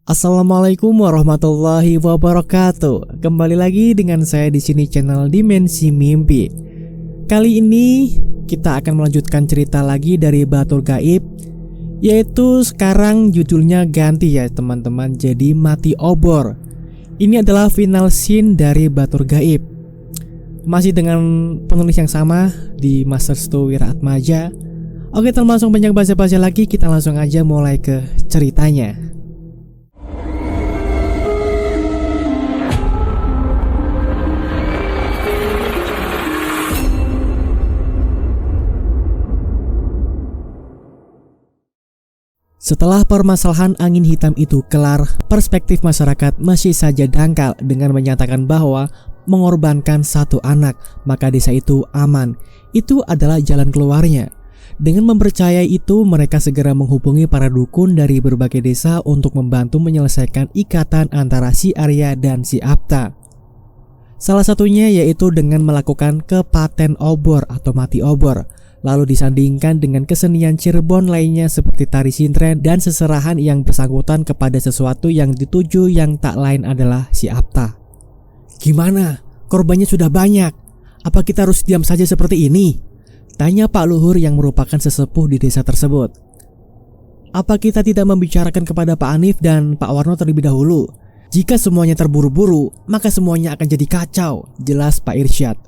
Assalamualaikum warahmatullahi wabarakatuh. Kembali lagi dengan saya di sini channel Dimensi Mimpi. Kali ini kita akan melanjutkan cerita lagi dari Batur Gaib, yaitu sekarang judulnya ganti ya teman-teman, jadi Mati Obor. Ini adalah final scene dari Batur Gaib. Masih dengan penulis yang sama di Master Stu Wiraatmaja. Oke, tanpa langsung banyak basa-basi lagi, kita langsung aja mulai ke ceritanya. Setelah permasalahan angin hitam itu kelar, perspektif masyarakat masih saja dangkal dengan menyatakan bahwa mengorbankan satu anak, maka desa itu aman. Itu adalah jalan keluarnya. Dengan mempercayai itu, mereka segera menghubungi para dukun dari berbagai desa untuk membantu menyelesaikan ikatan antara si Arya dan si Apta. Salah satunya yaitu dengan melakukan kepaten obor atau mati obor, lalu disandingkan dengan kesenian Cirebon lainnya seperti tari sintren dan seserahan yang bersangkutan kepada sesuatu yang dituju yang tak lain adalah si Apta. Gimana? Korbannya sudah banyak. Apa kita harus diam saja seperti ini? Tanya Pak Luhur yang merupakan sesepuh di desa tersebut. Apa kita tidak membicarakan kepada Pak Hanif dan Pak Warno terlebih dahulu? Jika semuanya terburu-buru, maka semuanya akan jadi kacau, jelas Pak Irsyad.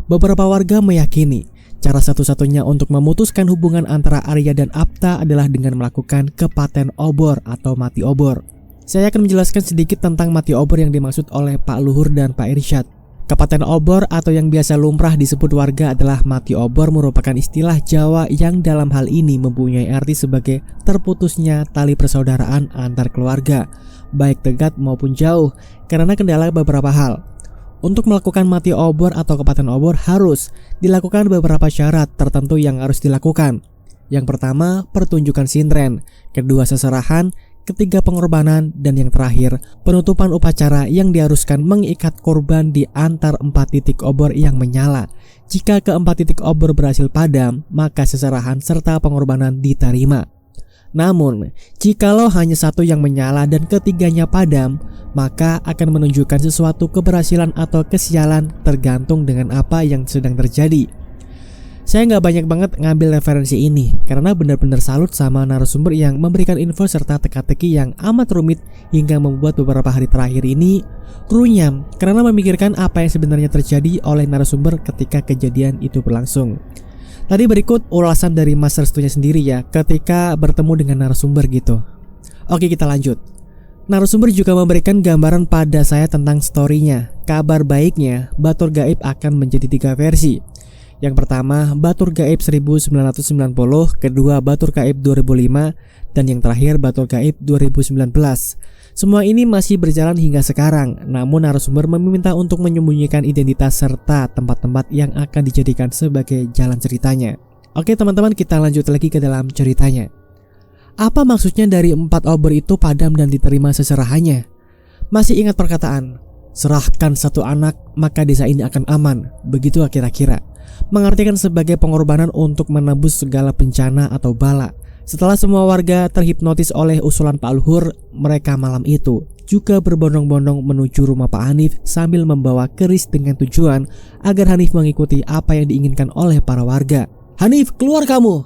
Beberapa warga meyakini cara satu-satunya untuk memutuskan hubungan antara Arya dan Apta adalah dengan melakukan kepaten obor atau mati obor. Saya akan menjelaskan sedikit tentang mati obor yang dimaksud oleh Pak Luhur dan Pak Irsyad. Kepaten obor atau yang biasa lumrah disebut warga adalah mati obor merupakan istilah Jawa yang dalam hal ini mempunyai arti sebagai terputusnya tali persaudaraan antar keluarga, baik dekat maupun jauh, karena kendala beberapa hal. Untuk melakukan mati obor atau kepaten obor harus dilakukan beberapa syarat tertentu yang harus dilakukan. Yang pertama, pertunjukan sintren. Kedua, seserahan. Ketiga, pengorbanan. Dan yang terakhir, penutupan upacara yang diharuskan mengikat korban di antar 4 titik obor yang menyala. Jika keempat titik obor berhasil padam, maka seserahan serta pengorbanan diterima. Namun, jikalau hanya satu yang menyala dan ketiganya padam, maka akan menunjukkan sesuatu keberhasilan atau kesialan tergantung dengan apa yang sedang terjadi. Saya nggak banyak banget ngambil referensi ini karena benar-benar salut sama narasumber yang memberikan info serta teka-teki yang amat rumit hingga membuat beberapa hari terakhir ini runyam karena memikirkan apa yang sebenarnya terjadi oleh narasumber ketika kejadian itu berlangsung. Tadi berikut ulasan dari Master Stu-nya sendiri ya ketika bertemu dengan narasumber gitu. Oke, kita lanjut. Narasumber juga memberikan gambaran pada saya tentang story-nya. Kabar baiknya, Batur Gaib akan menjadi 3 versi. Yang pertama, Batur Gaib 1990, kedua Batur Gaib 2005, dan yang terakhir Batur Gaib 2019. Semua ini masih berjalan hingga sekarang, namun narasumber meminta untuk menyembunyikan identitas serta tempat-tempat yang akan dijadikan sebagai jalan ceritanya. Oke teman-teman, kita lanjut lagi ke dalam ceritanya. Apa maksudnya dari 4 obor itu padam dan diterima seserahannya? Masih ingat perkataan, serahkan satu anak maka desa ini akan aman, begitu kira-kira. Mengartikan sebagai pengorbanan untuk menebus segala bencana atau bala. Setelah semua warga terhipnotis oleh usulan Pak Luhur, mereka malam itu juga berbondong-bondong menuju rumah Pak Hanif sambil membawa keris dengan tujuan agar Hanif mengikuti apa yang diinginkan oleh para warga. Hanif, keluar kamu!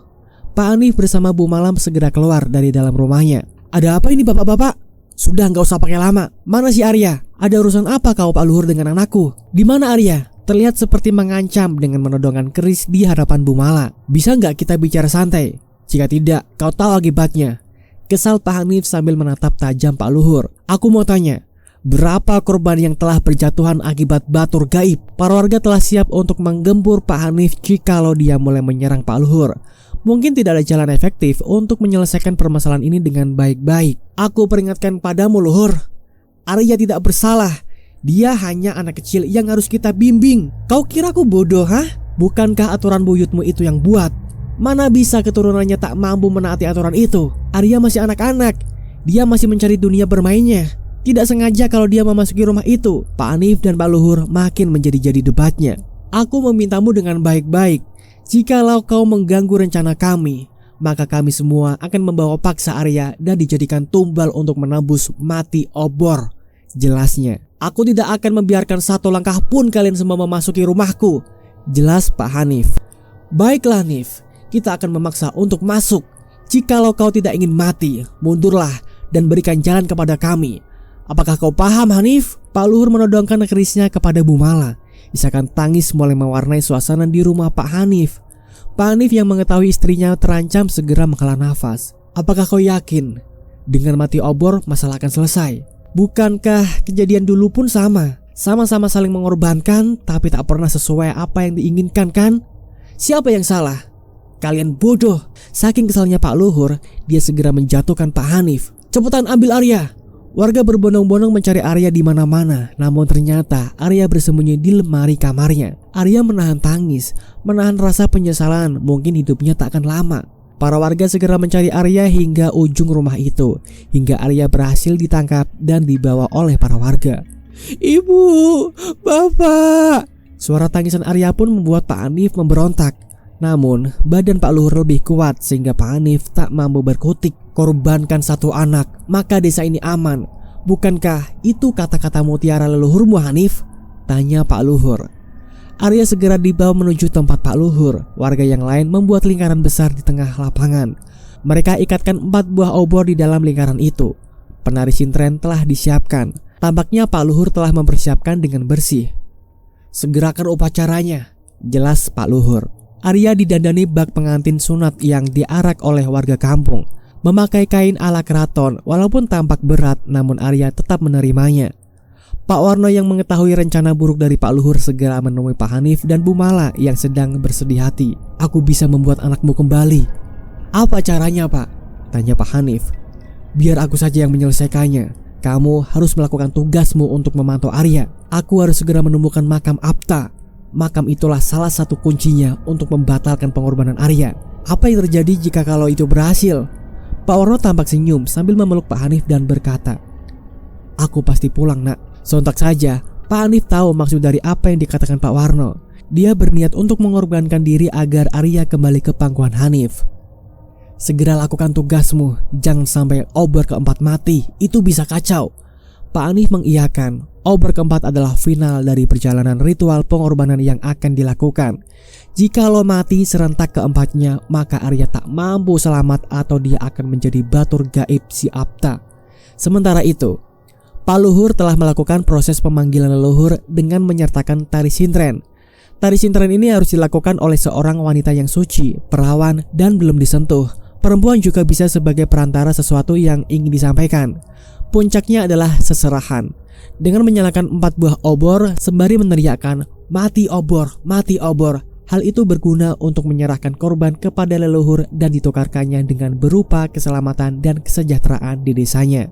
Pak Hanif bersama Bu Malam segera keluar dari dalam rumahnya. Ada apa ini bapak-bapak? Sudah nggak usah pakai lama. Mana si Arya? Ada urusan apa kau Pak Luhur dengan anakku? Di mana Arya? Terlihat seperti mengancam dengan menodongkan keris di hadapan Bu Mala. Bisa nggak kita bicara santai? Jika tidak, kau tahu akibatnya. Kesal Pak Hanif sambil menatap tajam Pak Luhur. Aku mau tanya, berapa korban yang telah berjatuhan akibat Batur Gaib? Para warga telah siap untuk menggempur Pak Hanif jikalau dia mulai menyerang Pak Luhur. Mungkin tidak ada jalan efektif untuk menyelesaikan permasalahan ini dengan baik-baik. Aku peringatkan padamu Luhur, Arya tidak bersalah. Dia hanya anak kecil yang harus kita bimbing. Kau kira aku bodoh, hah? Bukankah aturan buyutmu itu yang buat? Mana bisa keturunannya tak mampu menaati aturan itu? Arya masih anak-anak. Dia masih mencari dunia bermainnya. Tidak sengaja kalau dia memasuki rumah itu. Pak Hanif dan Pak Luhur makin menjadi-jadi debatnya. Aku memintamu dengan baik-baik. Jikalau kau mengganggu rencana kami, maka kami semua akan membawa paksa Arya dan dijadikan tumbal untuk menembus mati obor. Jelasnya, aku tidak akan membiarkan satu langkah pun kalian semua memasuki rumahku. Jelas Pak Hanif. Baiklah Nif, kita akan memaksa untuk masuk. Jikalau kau tidak ingin mati, mundurlah dan berikan jalan kepada kami. Apakah kau paham Hanif? Pak Luhur menodongkan kerisnya kepada Bu Mala. Isakan tangis mulai mewarnai suasana di rumah Pak Hanif. Pak Hanif yang mengetahui istrinya terancam segera menghela nafas. Apakah kau yakin dengan mati obor masalah akan selesai? Bukankah kejadian dulu pun sama? Sama-sama saling mengorbankan tapi tak pernah sesuai apa yang diinginkan kan? Siapa yang salah? Kalian bodoh. Saking kesalnya Pak Luhur, dia segera menjatuhkan Pak Hanif. Cepetan ambil Arya. Warga berbondong-bondong mencari Arya di mana-mana, namun ternyata Arya bersembunyi di lemari kamarnya. Arya menahan tangis, menahan rasa penyesalan, mungkin hidupnya tak akan lama. Para warga segera mencari Arya hingga ujung rumah itu, hingga Arya berhasil ditangkap dan dibawa oleh para warga. Ibu, Bapak. Suara tangisan Arya pun membuat Pak Hanif memberontak. Namun badan Pak Luhur lebih kuat sehingga Pak Hanif tak mampu berkutik. Korbankan satu anak, maka desa ini aman. Bukankah itu kata-kata mutiara leluhurmu Hanif? Tanya Pak Luhur. Arya segera dibawa menuju tempat Pak Luhur. Warga yang lain membuat lingkaran besar di tengah lapangan. Mereka ikatkan 4 buah obor di dalam lingkaran itu. Penari sintren telah disiapkan. Tampaknya Pak Luhur telah mempersiapkan dengan bersih. Segerakan upacaranya, jelas Pak Luhur. Arya didandani bak pengantin sunat yang diarak oleh warga kampung. Memakai kain ala keraton, walaupun tampak berat, namun Arya tetap menerimanya. Pak Warno yang mengetahui rencana buruk dari Pak Luhur segera menemui Pak Hanif dan Bu Mala yang sedang bersedih hati. Aku bisa membuat anakmu kembali. Apa caranya Pak? Tanya Pak Hanif. Biar aku saja yang menyelesaikannya. Kamu harus melakukan tugasmu untuk memantau Arya. Aku harus segera menemukan makam Apta. Makam itulah salah satu kuncinya untuk membatalkan pengorbanan Arya. Apa yang terjadi jika kalau itu berhasil? Pak Warno tampak senyum sambil memeluk Pak Hanif dan berkata, aku pasti pulang nak. Sontak saja Pak Hanif tahu maksud dari apa yang dikatakan Pak Warno. Dia berniat untuk mengorbankan diri agar Arya kembali ke pangkuan Hanif. Segera lakukan tugasmu, jangan sampai obor keempat mati, itu bisa kacau. Pak Hanif mengiyakan. Obor keempat adalah final dari perjalanan ritual pengorbanan yang akan dilakukan. Jikalau mati serentak keempatnya, maka Arya tak mampu selamat atau dia akan menjadi batur gaib si Apta. Sementara itu, Pak Luhur telah melakukan proses pemanggilan leluhur dengan menyertakan tari sintren. Tari sintren ini harus dilakukan oleh seorang wanita yang suci, perawan, dan belum disentuh. Perempuan juga bisa sebagai perantara sesuatu yang ingin disampaikan. Puncaknya adalah seserahan. Dengan menyalakan 4 buah obor sembari meneriakkan mati obor, mati obor. Hal itu berguna untuk menyerahkan korban kepada leluhur dan ditukarkannya dengan berupa keselamatan dan kesejahteraan di desanya.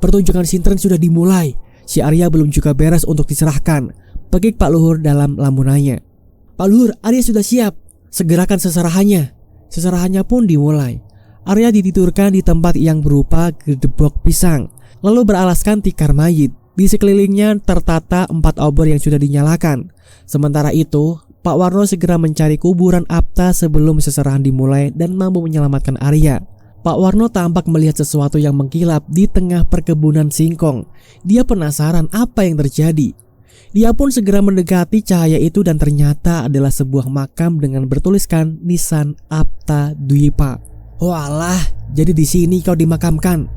Pertunjukan sintren sudah dimulai. Si Arya belum juga beres untuk diserahkan. Pegik Pak Luhur dalam lamunannya. Pak Luhur, Arya sudah siap. Segerakan seserahannya. Seserahannya pun dimulai. Arya ditidurkan di tempat yang berupa gedebok pisang, lalu beralaskan tikar mayit. Di sekelilingnya tertata 4 obor yang sudah dinyalakan. Sementara itu, Pak Warno segera mencari kuburan Apta sebelum seserahan dimulai dan mampu menyelamatkan Arya. Pak Warno tampak melihat sesuatu yang mengkilap di tengah perkebunan singkong. Dia penasaran apa yang terjadi. Dia pun segera mendekati cahaya itu dan ternyata adalah sebuah makam dengan bertuliskan nisan Apta Dwipa. Walah, jadi di sini kau dimakamkan.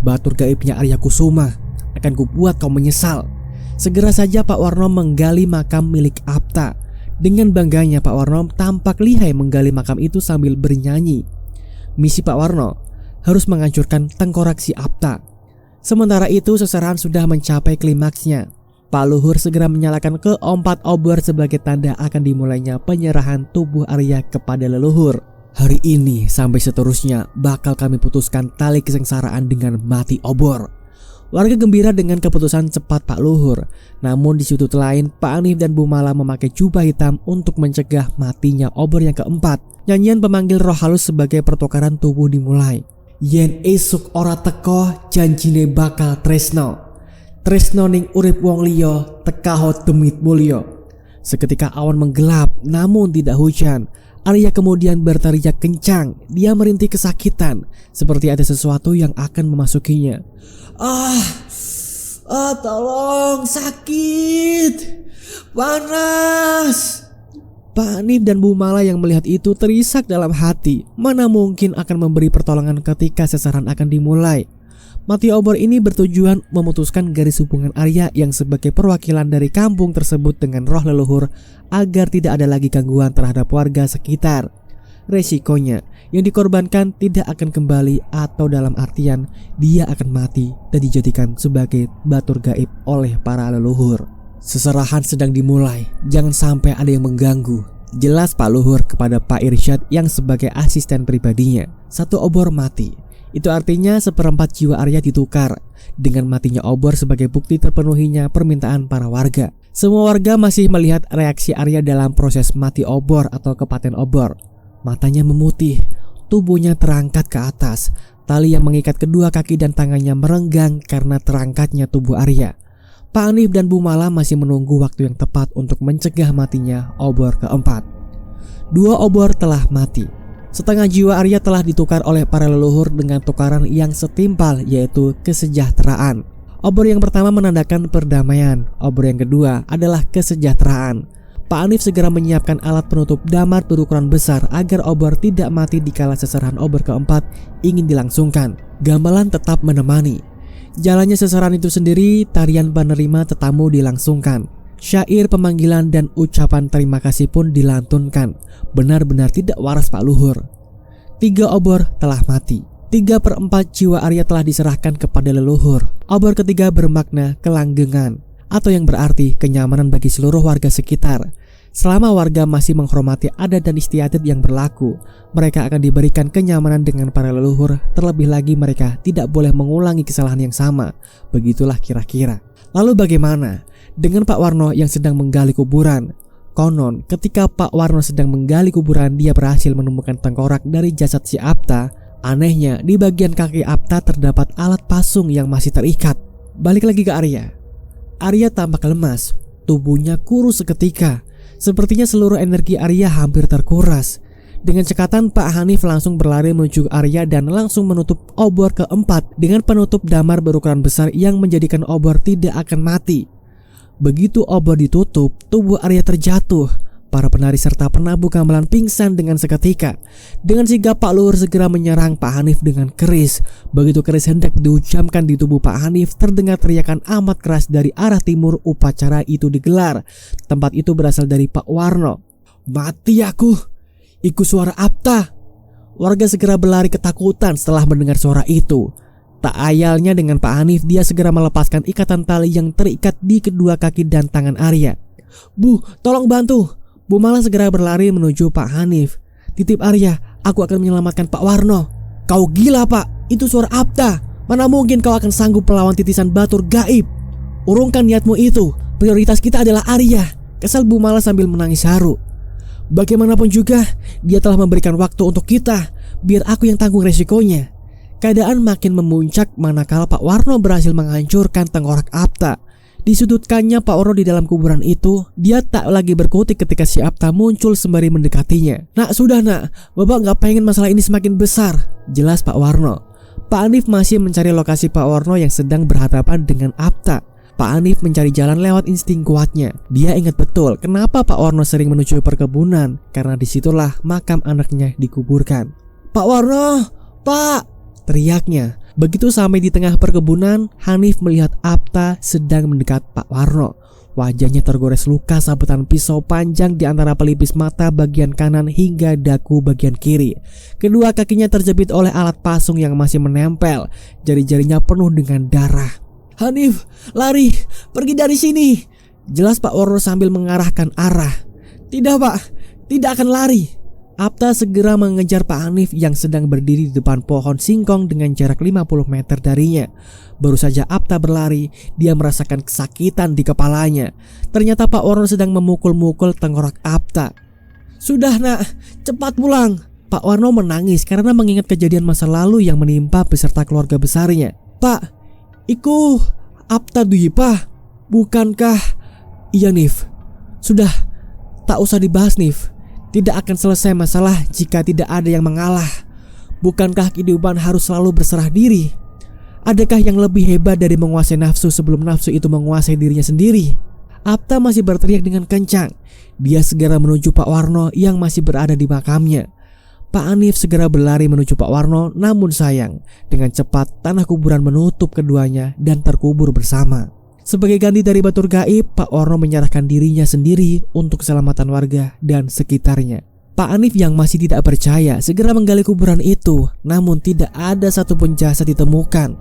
Batur gaibnya Arya Kusuma. Akan kubuat kau menyesal. Segera saja Pak Warno menggali makam milik Apta. Dengan bangganya Pak Warno tampak lihai menggali makam itu sambil bernyanyi. Misi Pak Warno harus menghancurkan tengkorak si Apta. Sementara itu seserahan sudah mencapai klimaksnya. Pak Luhur segera menyalakan keempat obor sebagai tanda akan dimulainya penyerahan tubuh Arya kepada leluhur. Hari ini sampai seterusnya bakal kami putuskan tali kesengsaraan dengan mati obor. Warga gembira dengan keputusan cepat Pak Luhur. Namun di sudut lain, Pak Hanif dan Bu Mala memakai jubah hitam untuk mencegah matinya obor yang keempat. Nyanyian pemanggil roh halus sebagai pertukaran tubuh dimulai. Yen esuk ora teko, janjine bakal tresno. Tresno ning urip wong liya, tekaho demit mulya. Seketika awan menggelap, namun tidak hujan. Arya kemudian berteriak kencang. Dia merintih kesakitan, seperti ada sesuatu yang akan memasukinya. Tolong, sakit, panas. Pak Hanif dan Bu Mala yang melihat itu terisak dalam hati. Mana mungkin akan memberi pertolongan ketika sesaran akan dimulai. Mati obor ini bertujuan memutuskan garis hubungan Arya yang sebagai perwakilan dari kampung tersebut dengan roh leluhur agar tidak ada lagi gangguan terhadap warga sekitar. Resikonya, yang dikorbankan tidak akan kembali atau dalam artian dia akan mati dan dijadikan sebagai batur gaib oleh para leluhur. Seserahan sedang dimulai, jangan sampai ada yang mengganggu. Jelas Pak Luhur kepada Pak Irsyad yang sebagai asisten pribadinya. Satu obor mati. Itu artinya 1/4 jiwa Arya ditukar. Dengan matinya obor sebagai bukti terpenuhinya permintaan para warga. Semua warga masih melihat reaksi Arya dalam proses mati obor atau kepaten obor. Matanya memutih, tubuhnya terangkat ke atas. Tali yang mengikat kedua kaki dan tangannya merenggang karena terangkatnya tubuh Arya. Pak Hanif dan Bu Mala masih menunggu waktu yang tepat untuk mencegah matinya obor keempat. 2 obor telah mati. Setengah jiwa Arya telah ditukar oleh para leluhur dengan tukaran yang setimpal, yaitu kesejahteraan. Obor yang pertama menandakan perdamaian, obor yang kedua adalah kesejahteraan. Pak Hanif segera menyiapkan alat penutup damar berukuran besar agar obor tidak mati dikala seserahan obor keempat ingin dilangsungkan. Gamelan tetap menemani. Jalannya seserahan itu sendiri, tarian penerima tetamu dilangsungkan. Syair pemanggilan dan ucapan terima kasih pun dilantunkan. Benar-benar tidak waras Pak Luhur. 3 obor telah mati. 3/4 jiwa Arya telah diserahkan kepada leluhur. Obor ketiga bermakna kelanggengan, atau yang berarti kenyamanan bagi seluruh warga sekitar. Selama warga masih menghormati adat dan istiadat yang berlaku, mereka akan diberikan kenyamanan dengan para leluhur. Terlebih lagi mereka tidak boleh mengulangi kesalahan yang sama. Begitulah kira-kira. Lalu bagaimana dengan Pak Warno yang sedang menggali kuburan? Konon ketika Pak Warno sedang menggali kuburan, dia berhasil menemukan tengkorak dari jasad si Apta. Anehnya, di bagian kaki Apta terdapat alat pasung yang masih terikat. Balik lagi ke Arya. Arya tampak lemas, tubuhnya kurus seketika. Sepertinya seluruh energi Arya hampir terkuras. Dengan cekatan Pak Hanif langsung berlari menuju Arya dan langsung menutup obor keempat dengan penutup damar berukuran besar yang menjadikan obor tidak akan mati. Begitu obor ditutup, tubuh Arya terjatuh. Para penari serta penabuh gamelan pingsan dengan seketika. Dengan sigap Pak Luhur segera menyerang Pak Hanif dengan keris. Begitu keris hendak diucamkan di tubuh Pak Hanif, terdengar teriakan amat keras dari arah timur. Upacara itu digelar. Tempat itu berasal dari Pak Warno. Mati aku, ikut suara Apta. Warga segera berlari ketakutan setelah mendengar suara itu. Tak ayalnya dengan Pak Hanif, dia segera melepaskan ikatan tali yang terikat di kedua kaki dan tangan Arya. Bu, tolong bantu. Bu Mala segera berlari menuju Pak Hanif. Titip Arya, aku akan menyelamatkan Pak Warno. Kau gila Pak, itu suara Apta. Mana mungkin kau akan sanggup melawan titisan batur gaib. Urungkan niatmu itu, prioritas kita adalah Arya. Kesal Bu Mala sambil menangis haru. Bagaimanapun juga, dia telah memberikan waktu untuk kita. Biar aku yang tanggung resikonya. Keadaan makin memuncak manakala Pak Warno berhasil menghancurkan tengkorak Apta. Disudutkannya Pak Warno di dalam kuburan itu. Dia tak lagi berkutik ketika si Apta muncul sembari mendekatinya. Nak, sudah nak, Bapak gak pengen masalah ini semakin besar, jelas Pak Warno. Pak Hanif masih mencari lokasi Pak Warno yang sedang berhadapan dengan Apta. Pak Hanif mencari jalan lewat insting kuatnya. Dia ingat betul kenapa Pak Warno sering menuju perkebunan, karena disitulah makam anaknya dikuburkan. Pak Warno, Pak, teriaknya. Begitu sampai di tengah perkebunan, Hanif melihat Apta sedang mendekat Pak Warno. Wajahnya tergores luka sabetan pisau panjang di antara pelipis mata bagian kanan hingga dagu bagian kiri. Kedua kakinya terjepit oleh alat pasung yang masih menempel. Jari-jarinya penuh dengan darah. Hanif, lari, pergi dari sini, jelas Pak Warno sambil mengarahkan arah. Tidak Pak, tidak akan lari. Apta segera mengejar Pak Hanif yang sedang berdiri di depan pohon singkong dengan jarak 50 meter darinya. Baru saja Apta berlari, dia merasakan kesakitan di kepalanya. Ternyata Pak Warno sedang memukul-mukul tengkorak Apta. Sudah nak, cepat pulang. Pak Warno menangis karena mengingat kejadian masa lalu yang menimpa beserta keluarga besarnya. Pak, iku Apta Dwipa, bukankah? Iya Nif, sudah, tak usah dibahas Nif. Tidak akan selesai masalah jika tidak ada yang mengalah. Bukankah kehidupan harus selalu berserah diri? Adakah yang lebih hebat dari menguasai nafsu sebelum nafsu itu menguasai dirinya sendiri? Apta masih berteriak dengan kencang. Dia segera menuju Pak Warno yang masih berada di makamnya. Pak Hanif segera berlari menuju Pak Warno, namun sayang, dengan cepat tanah kuburan menutup keduanya dan terkubur bersama. Sebagai ganti dari batur gaib, Pak Warno menyerahkan dirinya sendiri untuk keselamatan warga dan sekitarnya. Pak Hanif yang masih tidak percaya segera menggali kuburan itu, namun tidak ada satupun jasad ditemukan.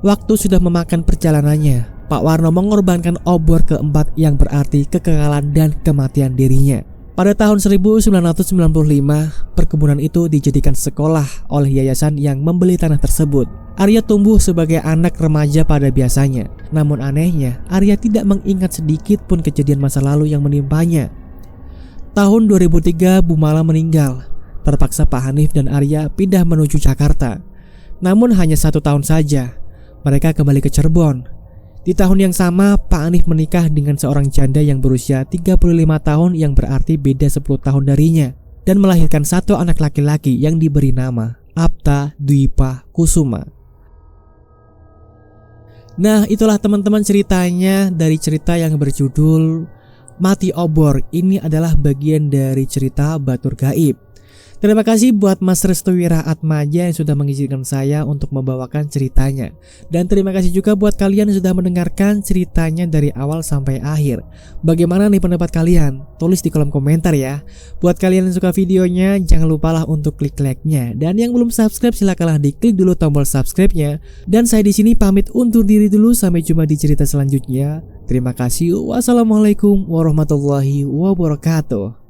Waktu sudah memakan perjalanannya. Pak Warno mengorbankan obor keempat yang berarti kekekalan dan kematian dirinya. Pada tahun 1995, perkebunan itu dijadikan sekolah oleh yayasan yang membeli tanah tersebut. Arya tumbuh sebagai anak remaja pada biasanya. Namun anehnya, Arya tidak mengingat sedikit pun kejadian masa lalu yang menimpanya. Tahun 2003, Bu Mala meninggal. Terpaksa Pak Hanif dan Arya pindah menuju Jakarta. Namun hanya 1 tahun saja, mereka kembali ke Cirebon. Di tahun yang sama, Pak Hanif menikah dengan seorang janda yang berusia 35 tahun yang berarti beda 10 tahun darinya, dan melahirkan 1 anak laki-laki yang diberi nama Apta Dwipa Kusuma. Nah, itulah teman-teman ceritanya dari cerita yang berjudul Mati Obor. Ini adalah bagian dari cerita Batur Gaib. Terima kasih buat Mas Restu Wiraatmaja yang sudah mengizinkan saya untuk membawakan ceritanya. Dan terima kasih juga buat kalian yang sudah mendengarkan ceritanya dari awal sampai akhir. Bagaimana nih pendapat kalian? Tulis di kolom komentar ya. Buat kalian yang suka videonya, jangan lupalah untuk klik like-nya. Dan yang belum subscribe silakanlah diklik dulu tombol subscribe-nya. Dan saya di sini pamit undur diri dulu, sampai jumpa di cerita selanjutnya. Terima kasih. Wassalamualaikum warahmatullahi wabarakatuh.